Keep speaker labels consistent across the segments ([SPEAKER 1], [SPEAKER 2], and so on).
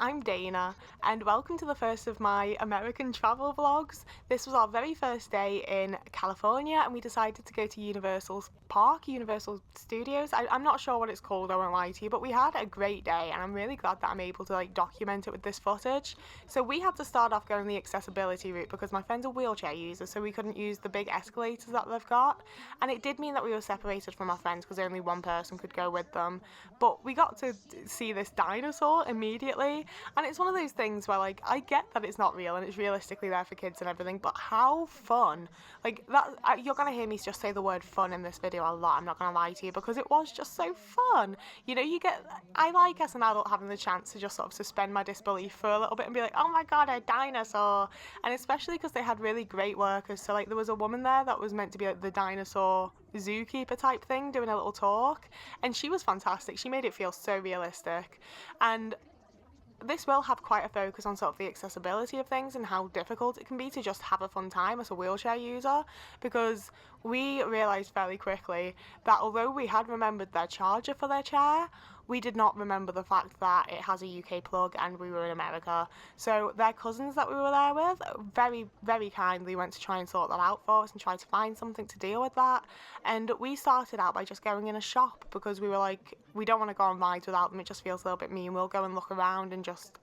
[SPEAKER 1] I'm Dana, and welcome to the first of my American travel vlogs. This was our very first day in California, and we decided to go to Universal Park, Universal Studios. I'm not sure what it's called, I won't lie to you, but we had a great day, and I'm really glad that I'm able to document it with this footage. So we had to start off going the accessibility route because my friend's a wheelchair user, so we couldn't use the big escalators that they've got, and it did mean that we were separated from our friends because only one person could go with them. But we got to see this dinosaur immediately, and it's one of those things where I get that it's not real and it's realistically there for kids and everything, but how fun. You're gonna hear me just say the word fun in this video a lot, I'm not gonna lie to you, because it was just so fun. I like as an adult having the chance to just sort of suspend my disbelief for a little bit and be like, oh my god, a dinosaur. And especially because they had really great workers, so there was a woman there that was meant to be the dinosaur zookeeper type thing doing a little talk, and she was fantastic. She made it feel so realistic. And this will have quite a focus on sort of the accessibility of things and how difficult it can be to just have a fun time as a wheelchair user, because we realised very quickly that although we had remembered their charger for their chair, we did not remember the fact that it has a UK plug and we were in America. So their cousins that we were there with very, very kindly went to try and sort that out for us and try to find something to deal with that. And we started out by just going in a shop because we were like, we don't want to go on rides without them, it just feels a little bit mean. We'll go and look around and just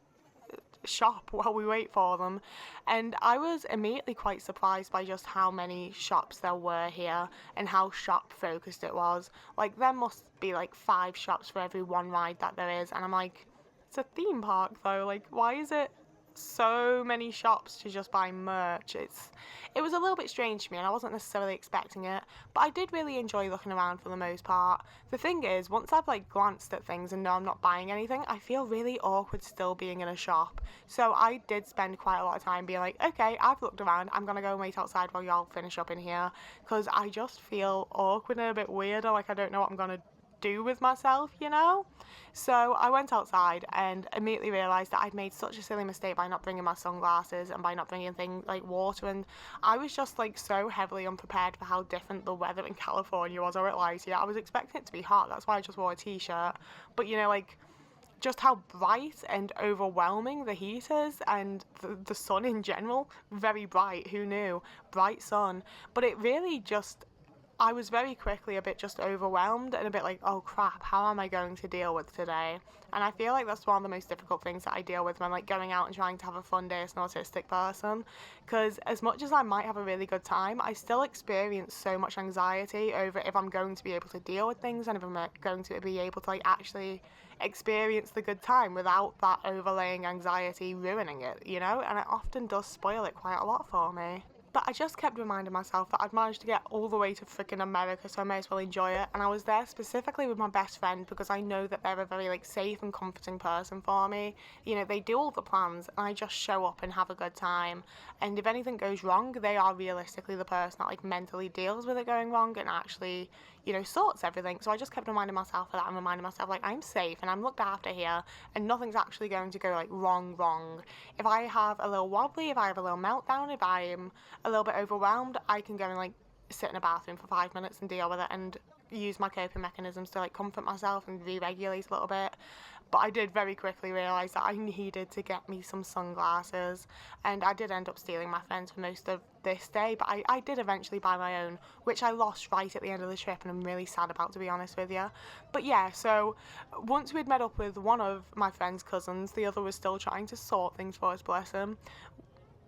[SPEAKER 1] shop while we wait for them. And I was immediately quite surprised by just how many shops there were here and how shop focused it was. There must be 5 shops for every one ride that there is, and I'm like, it's a theme park though, why is it so many shops to just buy merch? It was a little bit strange to me and I wasn't necessarily expecting it, but I did really enjoy looking around for the most part. The thing is, once I've glanced at things and know I'm not buying anything, I feel really awkward still being in a shop. So I did spend quite a lot of time being like, okay, I've looked around, I'm gonna go and wait outside while y'all finish up in here, because I just feel awkward and a bit weird, I don't know what I'm gonna do with myself, So I went outside and immediately realised that I'd made such a silly mistake by not bringing my sunglasses and by not bringing things like water, and I was just so heavily unprepared for how different the weather in California was. I won't lie to you, I was expecting it to be hot, that's why I just wore a t-shirt, but just how bright and overwhelming the heat is, and the sun in general, very bright, who knew, bright sun, but it really just, I was very quickly a bit just overwhelmed and a bit oh crap, how am I going to deal with today? And I feel that's one of the most difficult things that I deal with when going out and trying to have a fun day as an autistic person, because as much as I might have a really good time, I still experience so much anxiety over if I'm going to be able to deal with things and if I'm going to be able to actually experience the good time without that overlaying anxiety ruining it, and it often does spoil it quite a lot for me. But I just kept reminding myself that I'd managed to get all the way to freaking America, so I may as well enjoy it. And I was there specifically with my best friend because I know that they're a very safe and comforting person for me. They do all the plans and I just show up and have a good time. And if anything goes wrong, they are realistically the person that mentally deals with it going wrong and actually, sorts everything. So I just kept reminding myself of that and reminding myself I'm safe and I'm looked after here and nothing's actually going to go wrong. If I have a little wobbly, if I have a little meltdown, if I'm a little bit overwhelmed, I can go and sit in a bathroom for 5 minutes and deal with it and use my coping mechanisms to comfort myself and re-regulate a little bit. But I did very quickly realise that I needed to get me some sunglasses, and I did end up stealing my friends for most of this day, but I did eventually buy my own, which I lost right at the end of the trip and I'm really sad about, to be honest with you. But yeah, so once we'd met up with one of my friend's cousins, the other was still trying to sort things for us, bless him.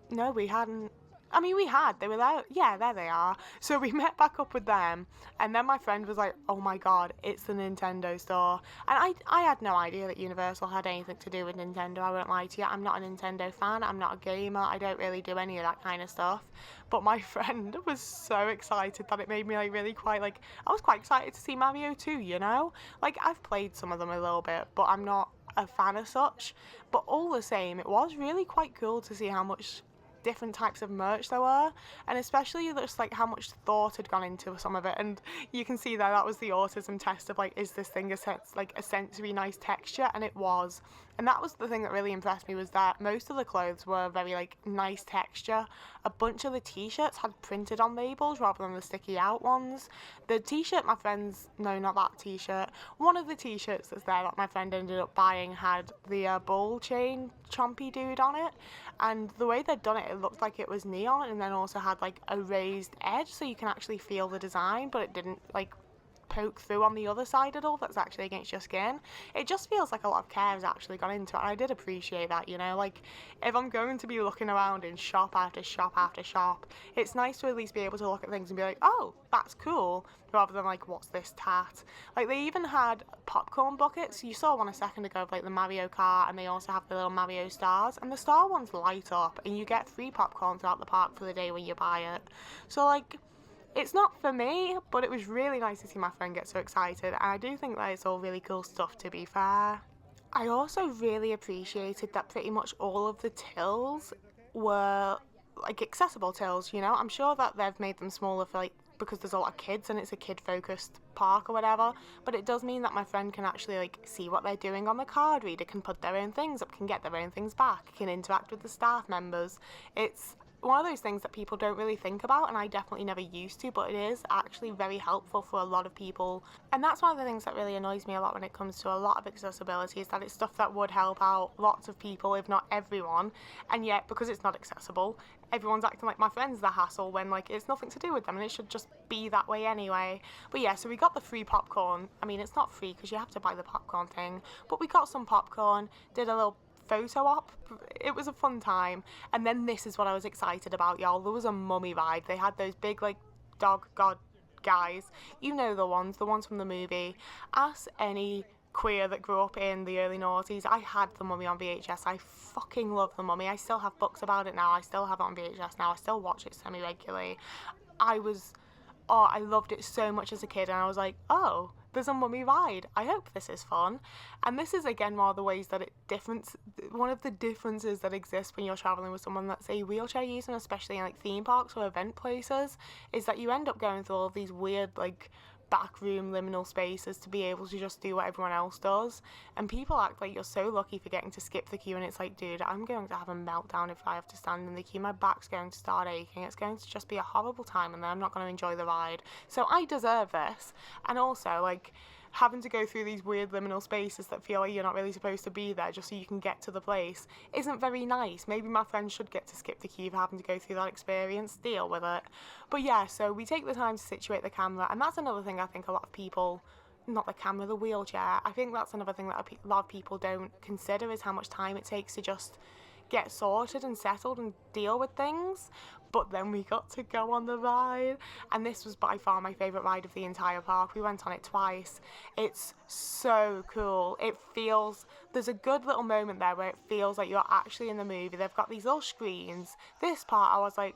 [SPEAKER 1] No, we hadn't. I mean, we had, they were there, yeah, there they are. So we met back up with them, and then my friend was like, oh my god, it's the Nintendo store. And I had no idea that Universal had anything to do with Nintendo, I won't lie to you. I'm not a Nintendo fan, I'm not a gamer, I don't really do any of that kind of stuff. But my friend was so excited that it made me really quite, I was quite excited to see Mario 2, I've played some of them a little bit, but I'm not a fan as such. But all the same, it was really quite cool to see how much different types of merch there were, and especially just how much thought had gone into some of it. And you can see that was the autism test of is this thing a sensory nice texture, and it was. And that was the thing that really impressed me, was that most of the clothes were very like nice texture. A bunch of the t-shirts had printed on labels rather than the sticky out ones. The t-shirt my friends, no, not that t-shirt, one of the t-shirts that's there that my friend ended up buying had the ball chain chompy dude on it, and the way they'd done it, it looked like it was neon and then also had like a raised edge so you can actually feel the design, but it didn't like poke through on the other side at all that's actually against your skin. It just feels like a lot of care has actually gone into it, and I did appreciate that, you know, like if I'm going to be looking around in shop after shop after shop, it's nice to at least be able to look at things and be like, oh, that's cool, rather than like, what's this tat? Like they even had popcorn buckets. You saw one a second ago of like the Mario Kart, and they also have the little Mario stars, and the star ones light up and you get free popcorn throughout the park for the day when you buy it. So like, it's not for me, but it was really nice to see my friend get so excited. And I do think that it's all really cool stuff, to be fair. I also really appreciated that pretty much all of the tills were like accessible tills, you know? I'm sure that they've made them smaller for like, because there's a lot of kids and it's a kid-focused park or whatever, but it does mean that my friend can actually like see what they're doing on the card reader, can put their own things up, can get their own things back, can interact with the staff members. It's one of those things that people don't really think about, and I definitely never used to, but it is actually very helpful for a lot of people. And that's one of the things that really annoys me a lot when it comes to a lot of accessibility, is that it's stuff that would help out lots of people, if not everyone, and yet because it's not accessible, everyone's acting like my friend's the hassle when like it's nothing to do with them and it should just be that way anyway. But yeah, so we got the free popcorn. I mean, it's not free because you have to buy the popcorn thing, but we got some popcorn, did a little photo op. It was a fun time. And then this is what I was excited about, y'all. There was a mummy ride. They had those big like dog god guys, you know, the ones from the movie. Ask any queer that grew up in the early noughties. I had the Mummy on VHS. I fucking love the Mummy. I still have books about it now. I still have it on VHS now. I still watch it semi-regularly. I loved it so much as a kid, and I was like, oh, there's a Mummy ride. I hope this is fun. And this is again one of the ways that one of the differences that exists when you're traveling with someone that's a wheelchair user, especially in like theme parks or event places, is that you end up going through all of these weird like backroom liminal spaces to be able to just do what everyone else does, and people act like you're so lucky for getting to skip the queue, and it's like, dude, I'm going to have a meltdown if I have to stand in the queue. My back's going to start aching. It's going to just be a horrible time, and then I'm not going to enjoy the ride. So I deserve this. And also like having to go through these weird liminal spaces that feel like you're not really supposed to be there just so you can get to the place isn't very nice. Maybe my friends should get to skip the queue for having to go through that experience. Deal with it. But yeah, so we take the time to situate the camera, and that's another thing I think a lot of people, not the camera, the wheelchair, I think that's another thing that a lot of people don't consider, is how much time it takes to just get sorted and settled and deal with things. But then we got to go on the ride, and this was by far my favourite ride of the entire park. We went on it twice. It's so cool. There's a good little moment there where it feels like you're actually in the movie. They've got these little screens. This part I was like,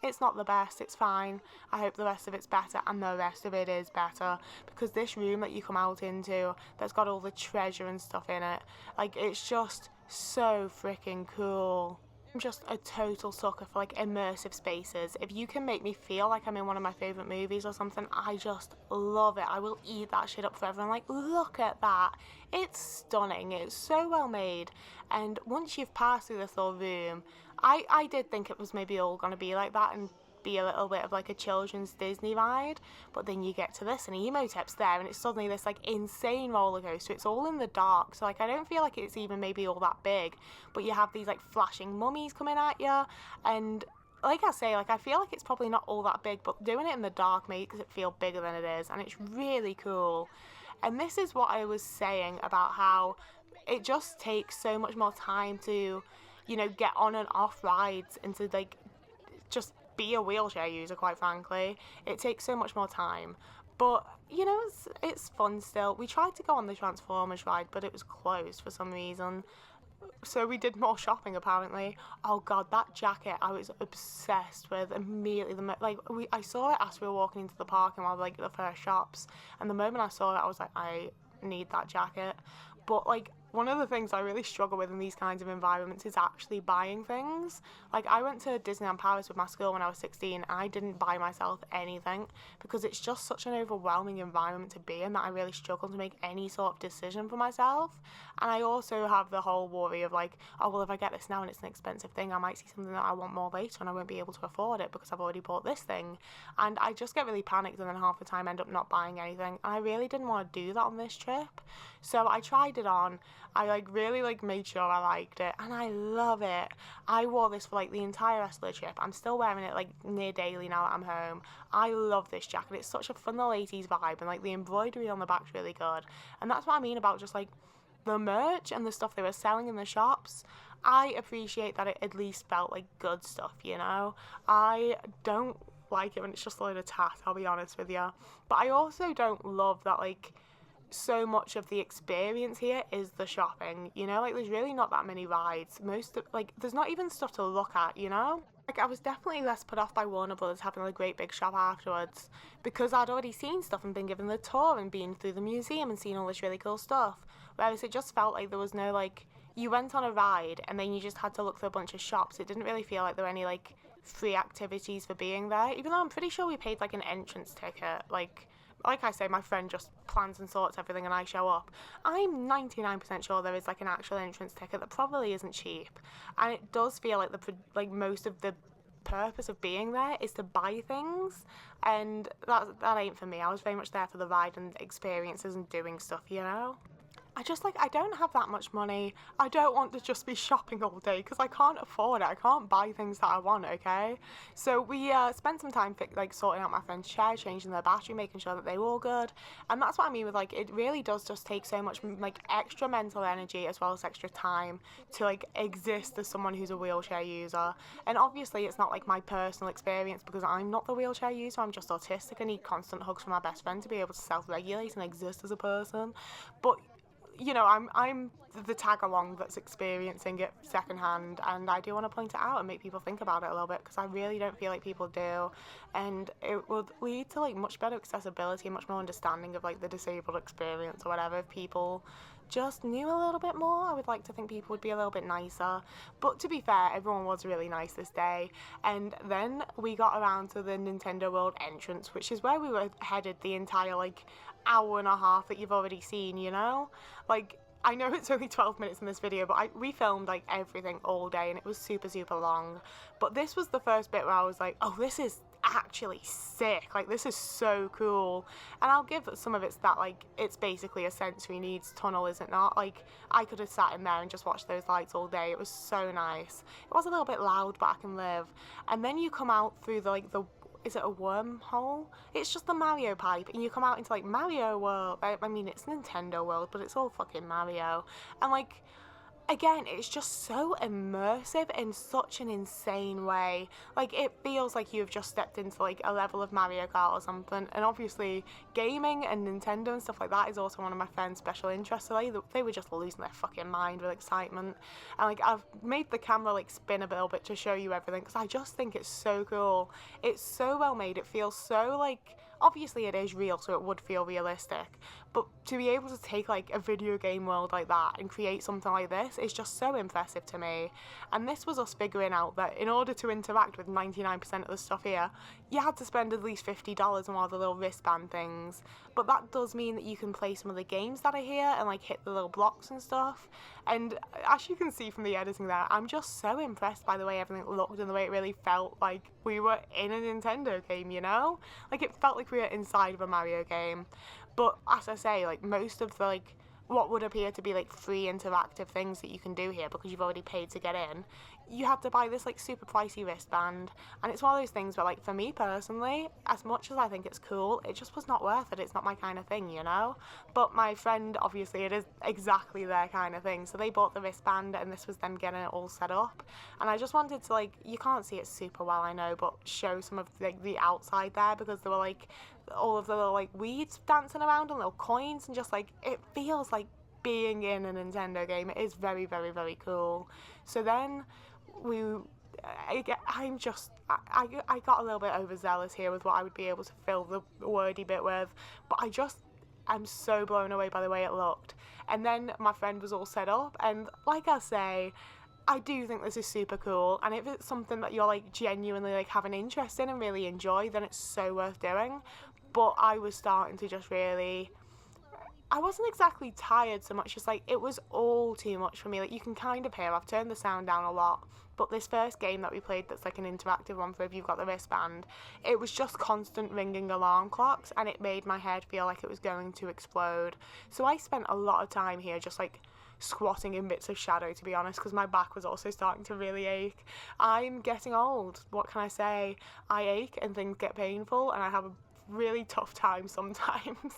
[SPEAKER 1] it's not the best, it's fine. I hope the rest of it's better, and the rest of it is better, because this room that you come out into that's got all the treasure and stuff in it, like, it's just so freaking cool. I'm just a total sucker for like immersive spaces. If you can make me feel like I'm in one of my favourite movies or something, I just love it. I will eat that shit up forever. I'm like, look at that. It's stunning. It's so well made. And once you've passed through this little room, I did think it was maybe all going to be like that and be a little bit of like a children's Disney ride, but then you get to this and Emotep's there, and it's suddenly this like insane roller coaster. It's all in the dark, so like I don't feel like it's even maybe all that big, but you have these like flashing mummies coming at you, and like I say, like I feel like it's probably not all that big, but doing it in the dark makes it feel bigger than it is, and it's really cool. And this is what I was saying about how it just takes so much more time to, you know, get on and off rides and to like just be a wheelchair user, quite frankly. It takes so much more time, but you know, it's fun still. We tried to go on the Transformers ride, but it was closed for some reason, so we did more shopping apparently. Oh god, that jacket I was obsessed with immediately. I saw it as we were walking into the park in one of like the first shops, and the moment I saw it I was like, I need that jacket. But like one of the things I really struggle with in these kinds of environments is actually buying things. Like, I went to Disneyland Paris with my school when I was 16, and I didn't buy myself anything because it's just such an overwhelming environment to be in that I really struggle to make any sort of decision for myself. And I also have the whole worry of like, oh, well, if I get this now and it's an expensive thing, I might see something that I want more later and I won't be able to afford it because I've already bought this thing. And I just get really panicked, and then half the time end up not buying anything. And I really didn't want to do that on this trip. So I tried it on. I really made sure I liked it, and I love it. I wore this for like the entire rest of the trip. I'm still wearing it like near daily now that I'm home. I love this jacket. It's such a fun little 80s vibe, and like the embroidery on the back's really good. And that's what I mean about just like the merch and the stuff they were selling in the shops. I appreciate that it at least felt like good stuff, you know? I don't like it when it's just a load of tat, I'll be honest with you. But I also don't love that like so much of the experience here is the shopping, you know? Like, there's really not that many rides. There's not even stuff to look at, you know? Like, I was definitely less put off by Warner Brothers having a great big shop afterwards because I'd already seen stuff and been given the tour and been through the museum and seen all this really cool stuff. Whereas it just felt like there was no, like, you went on a ride and then you just had to look through a bunch of shops. It didn't really feel like there were any, like, free activities for being there, even though I'm pretty sure we paid, like, an entrance ticket. Like I say, my friend just plans and sorts everything and I show up. I'm 99% sure there is like an actual entrance ticket that probably isn't cheap. And it does feel like most of the purpose of being there is to buy things. And that ain't for me. I was very much there for the ride and experiences and doing stuff, you know? I don't have that much money. I don't want to just be shopping all day because I can't afford it. I can't buy things that I want, okay? So we spent some time sorting out my friend's chair, changing their battery, making sure that they were all good. And that's what I mean with like, it really does just take so much like extra mental energy as well as extra time to like exist as someone who's a wheelchair user. And obviously it's not like my personal experience because I'm not the wheelchair user. I'm just autistic. I need constant hugs from my best friend to be able to self-regulate and exist as a person. But you know, I'm the tag along that's experiencing it secondhand, and I do want to point it out and make people think about it a little bit because I really don't feel like people do, and it would lead to like much better accessibility and much more understanding of like the disabled experience or whatever if people just knew a little bit more. I would like to think people would be a little bit nicer, but to be fair, everyone was really nice this day. And then we got around to the Nintendo World entrance, which is where we were headed the entire like hour and a half that you've already seen, you know? Like, I know it's only 12 minutes in this video, but we filmed like everything all day and it was super, super long. But this was the first bit where I was like, oh, this is actually sick. Like, this is so cool. And I'll give some of it's that, like, it's basically a sensory needs tunnel, is it not? Like, I could have sat in there and just watched those lights all day. It was so nice. It was a little bit loud, but I can live. And then you come out through is it a wormhole? It's just the Mario pipe, and you come out into like Mario World. I mean, it's Nintendo World, but it's all fucking Mario. And like, again, it's just so immersive in such an insane way. Like, it feels like you've just stepped into like a level of Mario Kart or something. And obviously gaming and Nintendo and stuff like that is also one of my friend's special interests, so they were just losing their fucking mind with excitement. And like, I've made the camera like spin a little bit to show you everything because I just think it's so cool. It's so well made. It feels so like, obviously it is real, so it would feel realistic, but to be able to take like a video game world like that and create something like this is just so impressive to me. And this was us figuring out that in order to interact with 99% of the stuff here, you had to spend at least $50 on all the little wristband things. But that does mean that you can play some of the games that are here and like hit the little blocks and stuff. And as you can see from the editing there, I'm just so impressed by the way everything looked and the way it really felt like we were in a Nintendo game, you know? Like, it felt like we were inside of a Mario game. But as I say, like, most of the like what would appear to be like free interactive things that you can do here because you've already paid to get in, you have to buy this like super pricey wristband. And it's one of those things where, like, for me personally, as much as I think it's cool, it just was not worth it. It's not my kind of thing, you know? But my friend, obviously it is exactly their kind of thing, so they bought the wristband and this was them getting it all set up. And I just wanted to, like, you can't see it super well, I know, but show some of like the outside there because there were like all of the little like weeds dancing around and little coins, and just like, it feels like being in a Nintendo game. It is very, very, very cool. So then I got a little bit overzealous here with what I would be able to fill the wordy bit with, but I'm so blown away by the way it looked. And then my friend was all set up, and like I say, I do think this is super cool, and if it's something that you're like genuinely like have an interest in and really enjoy, then it's so worth doing. But I was starting to just really, I wasn't exactly tired so much, just like it was all too much for me. Like you can kind of hear I've turned the sound down a lot, but this first game that we played, that's like an interactive one for if you've got the wristband, it was just constant ringing alarm clocks, and it made my head feel like it was going to explode. So I spent a lot of time here just like squatting in bits of shadow, to be honest, because my back was also starting to really ache. I'm getting old, what can I say? I ache and things get painful, and I have a really tough time sometimes.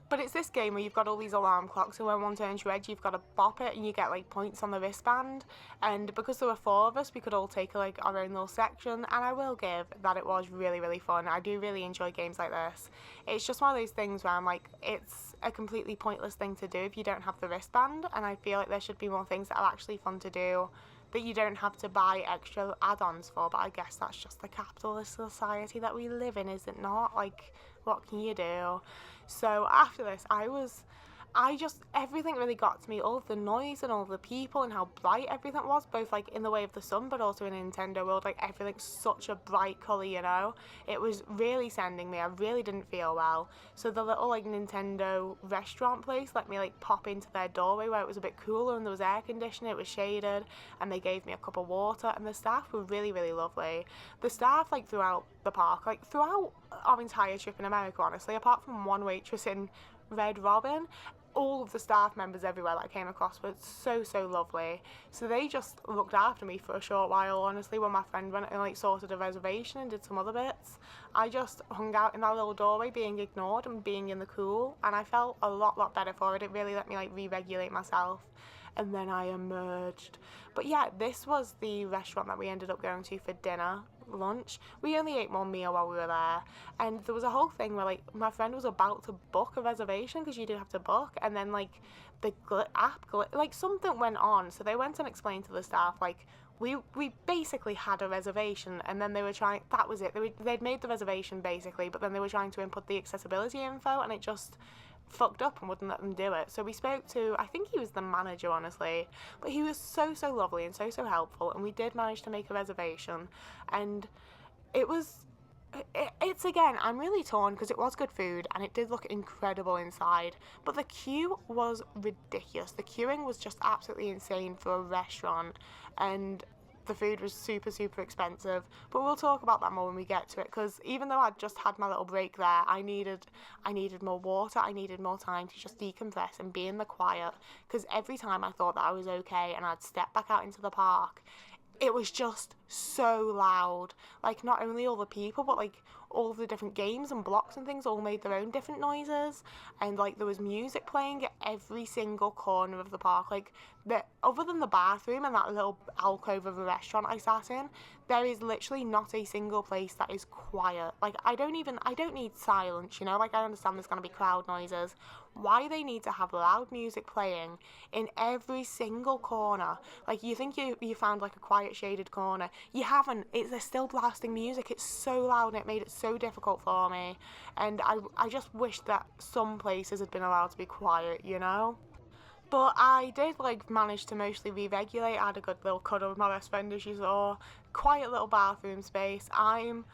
[SPEAKER 1] But it's this game where you've got all these alarm clocks, and when one turns red, you've got to bop it, and you get like points on the wristband. And because there were 4 of us, we could all take like our own little section. And I will give that it was really, really fun. I do really enjoy games like this. It's just one of those things where I'm like, it's a completely pointless thing to do if you don't have the wristband. And I feel like there should be more things that are actually fun to do that you don't have to buy extra add-ons for. But I guess that's just the capitalist society that we live in, is it not? Like, what can you do? So after this, everything really got to me, all of the noise and all of the people and how bright everything was, both like in the way of the sun but also in a Nintendo world, like everything's such a bright colour, you know. It was really sending me, I really didn't feel well. So the little like Nintendo restaurant place let me like pop into their doorway where it was a bit cooler and there was air conditioning, it was shaded, and they gave me a cup of water, and the staff were really, really lovely. The staff like throughout the park, like throughout our entire trip in America, honestly, apart from one waitress in Red Robin, all of the staff members everywhere that I came across were so, so lovely. So they just looked after me for a short while, honestly. When my friend went and like sorted a reservation and did some other bits, I just hung out in that little doorway being ignored and being in the cool, and I felt a lot better for it. It really let me like re-regulate myself. And then I emerged. But yeah, this was the restaurant that we ended up going to for dinner, lunch. We only ate one meal while we were there, and there was a whole thing where like my friend was about to book a reservation, because you do have to book, and then like the app like something went on, so they went and explained to the staff like we basically had a reservation, and then they were trying, that was it, they'd made the reservation basically, but then they were trying to input the accessibility info, and it just fucked up and wouldn't let them do it. So we spoke to, I think he was the manager, honestly, but he was so lovely and so helpful, and we did manage to make a reservation. And it's again, I'm really torn, because it was good food and it did look incredible inside, but the queue was ridiculous. The queuing was just absolutely insane for a restaurant, and the food was super expensive. But we'll talk about that more when we get to it, because even though I'd just had my little break there, I needed more water, I needed more time to just decompress and be in the quiet, because every time I thought that I was okay and I'd step back out into the park, it was just so loud. Like, not only all the people, but like all of the different games and blocks and things all made their own different noises, and like there was music playing at every single corner of the park. Like, other than the bathroom and that little alcove of a restaurant I sat in, there is literally not a single place that is quiet. Like, I don't need silence, you know. Like, I understand there's going to be crowd noises. Why they need to have loud music playing in every single corner? Like, you think you found like a quiet shaded corner, you haven't. They're still blasting music. It's so loud, and it made it so difficult for me. And I just wish that some places had been allowed to be quiet, you know. But I did like manage to mostly re-regulate. I had a good little cuddle with my best friend, as you saw. Quiet little bathroom space. I'm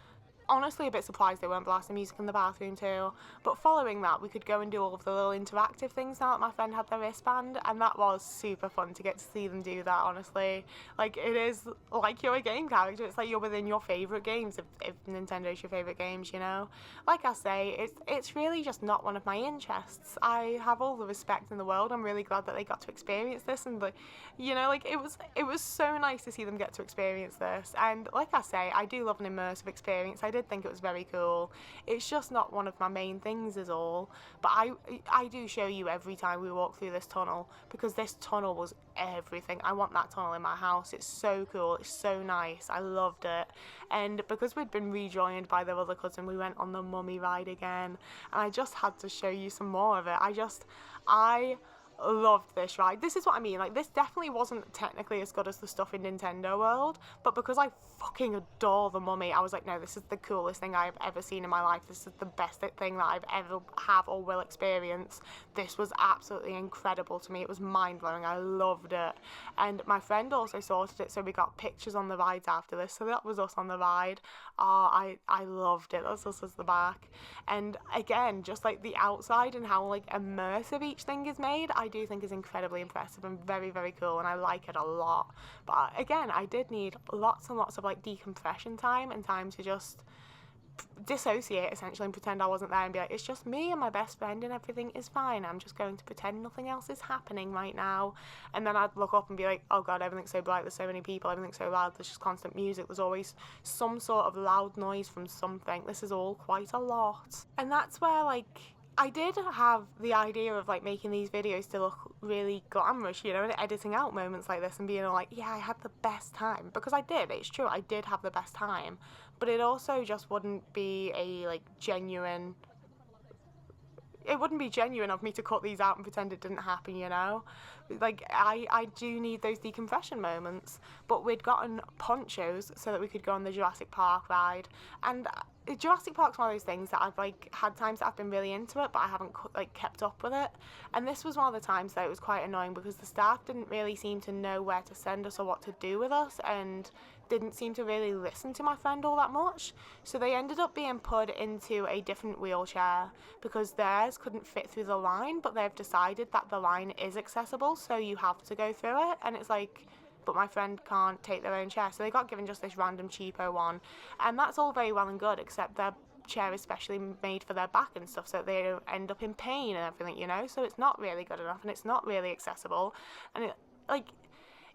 [SPEAKER 1] honestly a bit surprised they weren't blasting music in the bathroom too. But following that, we could go and do all of the little interactive things now that my friend had their wristband, and that was super fun to get to see them do that, honestly. Like, it is like you're a game character. It's like you're within your favourite games, if Nintendo's your favourite games, you know. Like I say, it's really just not one of my interests. I have all the respect in the world. I'm really glad that they got to experience this, and like, you know, like it was so nice to see them get to experience this. And like I say, I do love an immersive experience. I did think it was very cool. It's just not one of my main things is all. But I do show you every time we walk through this tunnel, because this tunnel was everything. I want that tunnel in my house. It's so cool. It's so nice. I loved it. And because we'd been rejoined by their other cousin, we went on the mummy ride again, and I just had to show you some more of it. I loved this ride. This is what I mean, like, this definitely wasn't technically as good as the stuff in Nintendo World, but because I fucking adore the Mummy, I was like, no, this is the coolest thing I've ever seen in my life. This is the best thing that I've ever have or will experience. This was absolutely incredible to me. It was mind-blowing. I loved it. And my friend also sorted it, so we got pictures on the rides after this, so that was us on the ride. Oh, I loved it. That's us as the back. And again, just like the outside and how like immersive each thing is made, I do think is incredibly impressive and very, very cool, and I like it a lot. But again, I did need lots and lots of like decompression time and time to just dissociate essentially and pretend I wasn't there and be like, it's just me and my best friend and everything is fine. I'm just going to pretend nothing else is happening right now. And then I'd look up and be like, oh god, everything's so bright, there's so many people, everything's so loud, there's just constant music, there's always some sort of loud noise from something. This is all quite a lot. And that's where like I did have the idea of like making these videos to look really glamorous, you know, and editing out moments like this and being all like, yeah, I had the best time, because I did. It's true, I did have the best time, but it also just wouldn't be a like genuine. It wouldn't be genuine of me to cut these out and pretend it didn't happen, you know? Like, I do need those decompression moments. But we'd gotten ponchos so that we could go on the Jurassic Park ride. And Jurassic Park's one of those things that I've, like, had times that I've been really into it, but I haven't, like, kept up with it. And this was one of the times that it was quite annoying because the staff didn't really seem to know where to send us or what to do with us, and didn't seem to really listen to my friend all that much. So they ended up being put into a different wheelchair because theirs couldn't fit through the line, but they've decided that the line is accessible, so you have to go through it. And it's like, but my friend can't take their own chair, so they got given just this random cheapo one. And that's all very well and good, except their chair is specially made for their back and stuff, so they don't end up in pain and everything, you know? So it's not really good enough, and it's not really accessible. And it, like,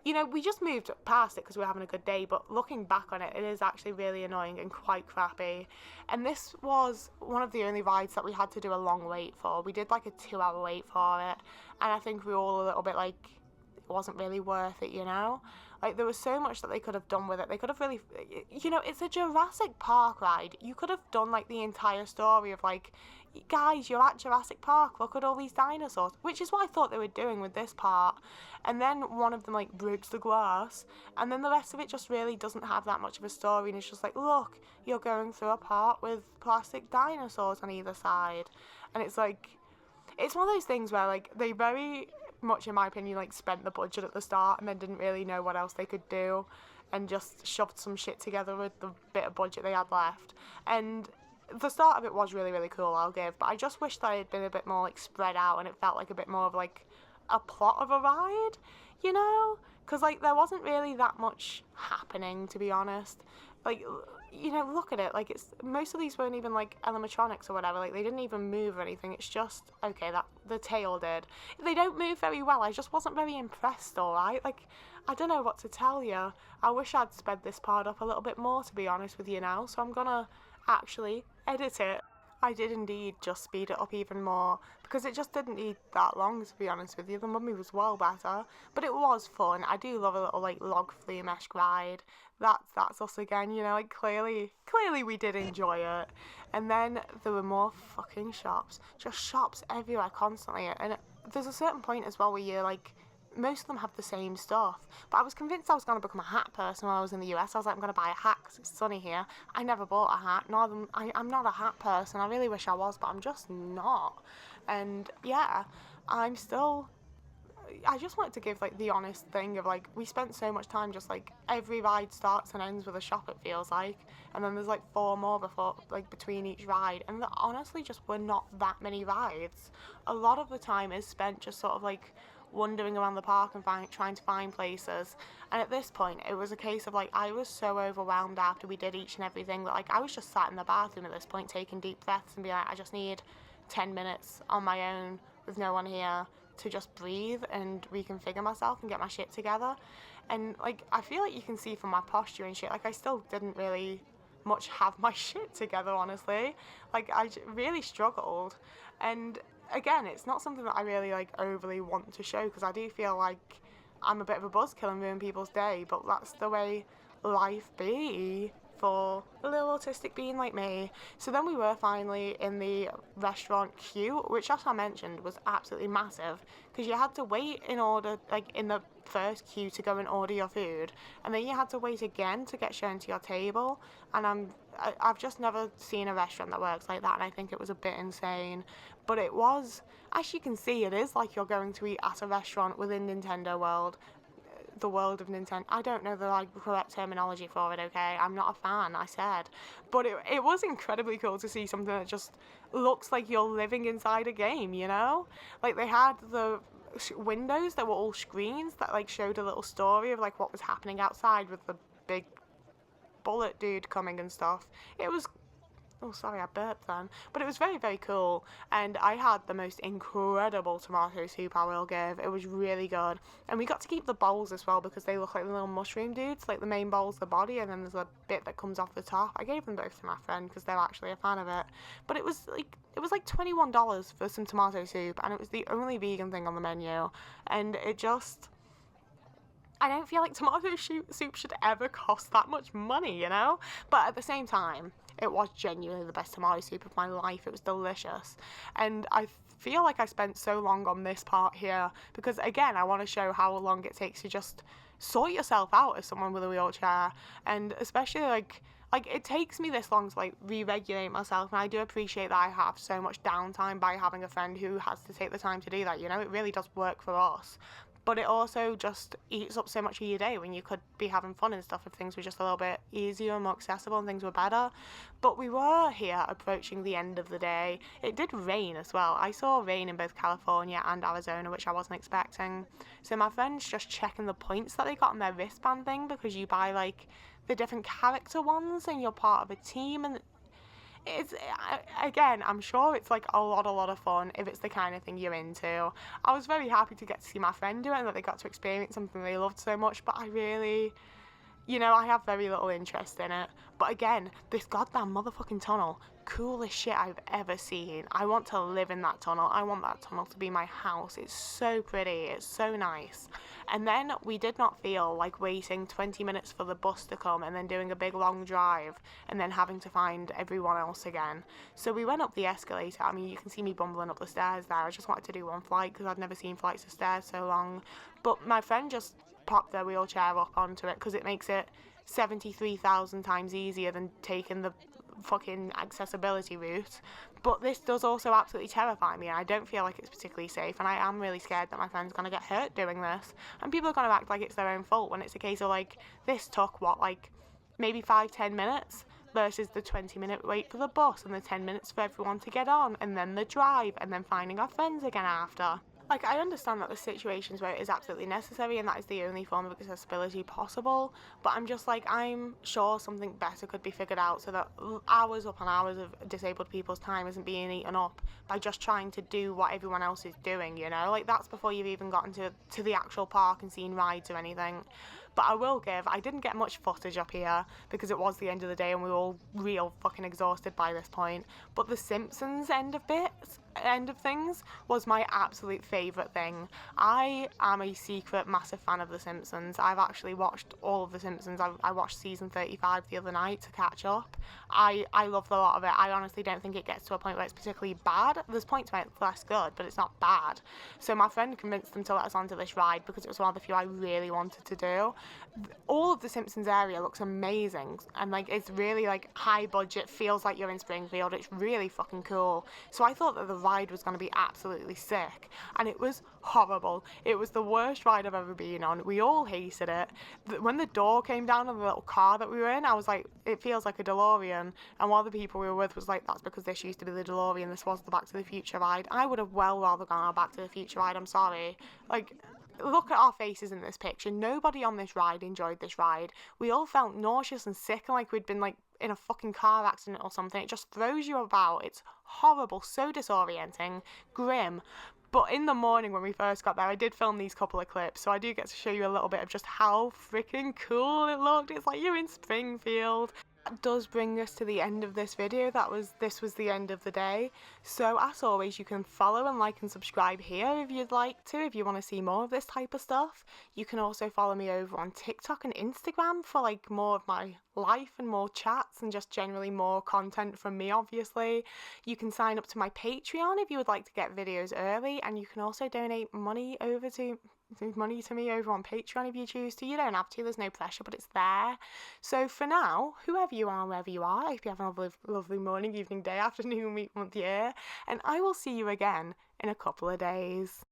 [SPEAKER 1] you know, we just moved past it because we were having a good day, but looking back on it, it is actually really annoying and quite crappy. And this was one of the only rides that we had to do a long wait for. We did like a 2-hour wait for it, and I think we were all a little bit like, it wasn't really worth it, you know? Like, there was so much that they could have done with it. They could have really, you know, it's a Jurassic Park ride. You could have done like the entire story of like, guys, you're at Jurassic Park, look at all these dinosaurs, which is what I thought they were doing with this part. And then one of them like breaks the glass, and then the rest of it just really doesn't have that much of a story, and it's just like, look, you're going through a part with plastic dinosaurs on either side. And it's like, it's one of those things where like they very much, in my opinion, like spent the budget at the start and then didn't really know what else they could do, and just shoved some shit together with the bit of budget they had left. And the start of it was really, really cool, I'll give, but I just wish that it had been a bit more like spread out and it felt like a bit more of like a plot of a ride, you know? Because like there wasn't really that much happening, to be honest. Like, you know, look at it, like it's, most of these weren't even like animatronics or whatever, like they didn't even move or anything. It's just, okay, that the tail did. They don't move very well. I just wasn't very impressed, alright? Like, I don't know what to tell you. I wish I'd sped this part up a little bit more, to be honest with you now, so I'm gonna actually edit it. I did indeed just speed it up even more, because it just didn't need that long, to be honest with you. The Mummy was well better, but it was fun. I do love a little like log flume-esque ride. That's us again, you know, like clearly we did enjoy it. And then there were more fucking shops, just shops everywhere constantly, and there's a certain point as well where you're like, most of them have the same stuff. But I was convinced I was going to become a hat person when I was in the US. I was like, I'm going to buy a hat because it's sunny here. I never bought a hat. I'm not a hat person. I really wish I was, but I'm just not. And yeah, I just wanted to give like the honest thing of like, we spent so much time just like, every ride starts and ends with a shop, it feels like, and then there's like 4 more before, like between each ride, and there honestly just were not that many rides. A lot of the time is spent just sort of like wandering around the park and trying to find places. And at this point it was a case of like, I was so overwhelmed after we did each and everything that like I was just sat in the bathroom at this point taking deep breaths and be like, I just need 10 minutes on my own with no one here to just breathe and reconfigure myself and get my shit together. And like, I feel like you can see from my posture and shit, like I still didn't really much have my shit together, honestly. Like, I really struggled. And again, it's not something that I really like overly want to show, because I do feel like I'm a bit of a buzzkill and ruin people's day, but that's the way life be. for a little autistic being like me. So then we were finally in the restaurant queue, which, as I mentioned, was absolutely massive because you had to wait in order, like in the first queue to go and order your food, and then you had to wait again to get shown to your table. And I've just never seen a restaurant that works like that, and I think it was a bit insane. But it was, as you can see, it is like you're going to eat at a restaurant within Nintendo World. The world of Nintendo. I don't know the correct terminology for it, okay? I'm not a fan, I said. But it was incredibly cool to see something that just looks like you're living inside a game, you know? Like, they had the windows that were all screens that, like, showed a little story of, like, what was happening outside with the big bullet dude coming and stuff. It was... Oh, sorry, I burped then. But it was very, very cool. And I had the most incredible tomato soup, I will give. It was really good. And we got to keep the bowls as well because they look like the little mushroom dudes. Like, the main bowl's the body and then there's a bit that comes off the top. I gave them both to my friend because they're actually a fan of it. But it was like $21 for some tomato soup, and it was the only vegan thing on the menu. And it just... I don't feel like tomato soup should ever cost that much money, you know? But at the same time, it was genuinely the best tomato soup of my life. It was delicious. And I feel like I spent so long on this part here because, again, I want to show how long it takes to just sort yourself out as someone with a wheelchair. And especially, like it takes me this long to, like, re-regulate myself, and I do appreciate that I have so much downtime by having a friend who has to take the time to do that, you know? It really does work for us. But it also just eats up so much of your day when you could be having fun and stuff if things were just a little bit easier and more accessible and things were better. But we were here approaching the end of the day. It did rain as well. I saw rain in both California and Arizona, which I wasn't expecting. So my friend's just checking the points that they got on their wristband thing because you buy, like, the different character ones and you're part of a team, and it's, again, I'm sure it's like a lot of fun if it's the kind of thing you're into. I was very happy to get to see my friend do it and that they got to experience something they loved so much, but I really, you know, I have very little interest in it. But again, this goddamn motherfucking tunnel, coolest shit I've ever seen. I want to live in that tunnel. I want that tunnel to be my house. It's so pretty. It's so nice. And then we did not feel like waiting 20 minutes for the bus to come and then doing a big long drive and then having to find everyone else again. So we went up the escalator. I mean, you can see me bumbling up the stairs there. I just wanted to do one flight because I'd never seen flights of stairs so long. But my friend just popped their wheelchair up onto it because it makes it 73,000 times easier than taking the fucking accessibility route. But this does also absolutely terrify me, and I don't feel like it's particularly safe, and I am really scared that my friend's going to get hurt doing this, and people are going to act like it's their own fault when it's a case of, like, this took, what, like, maybe 5-10 minutes versus the 20-minute wait for the bus and the 10 minutes for everyone to get on, and then the drive, and then finding our friends again after. Like, I understand that there's situations where it is absolutely necessary and that is the only form of accessibility possible, but I'm just like, I'm sure something better could be figured out so that hours upon hours of disabled people's time isn't being eaten up by just trying to do what everyone else is doing, you know? Like, that's before you've even gotten to the actual park and seen rides or anything. But I didn't get much footage up here because it was the end of the day and we were all real fucking exhausted by this point. But the Simpsons end of things was my absolute favourite thing. I am a secret massive fan of The Simpsons. I've actually watched all of The Simpsons. I watched season 35 the other night to catch up. I love a lot of it. I honestly don't think it gets to a point where it's particularly bad. There's points where it's less good, but it's not bad. So my friend convinced them to let us onto this ride because it was one of the few I really wanted to do. All of the Simpsons area looks amazing, and like it's really like high budget, feels like you're in Springfield. It's really fucking cool. So I thought that the ride was going to be absolutely sick, and it was horrible. It was the worst ride I've ever been on. We all hated it. When the door came down on the little car that we were in, I was like, it feels like a DeLorean, and one of the people we were with was like, that's because this used to be the DeLorean, this was the Back to the Future ride. I would have well rather gone on a Back to the Future ride, I'm sorry. Like, look at our faces in this picture. Nobody on this ride enjoyed this ride. We all felt nauseous and sick and like we'd been like in a fucking car accident or something. It just throws you about. It's horrible, so disorienting, grim. But in the morning when we first got there, I did film these couple of clips, so I do get to show you a little bit of just how freaking cool it looked. It's like you're in Springfield. does bring us to the end of this video. This was the end of the day. So as always, you can follow and like and subscribe here if you'd like to, if you want to see more of this type of stuff. You can also follow me over on TikTok and Instagram for like more of my life and more chats and just generally more content from me, obviously. You can sign up to my Patreon if you would like to get videos early, and you can also donate money to me over on Patreon if you choose to. You don't have to, there's no pressure, but it's there. So for now, whoever you are, wherever you are, I hope you have a lovely morning, evening, day, afternoon, week, month, year, and I will see you again in a couple of days.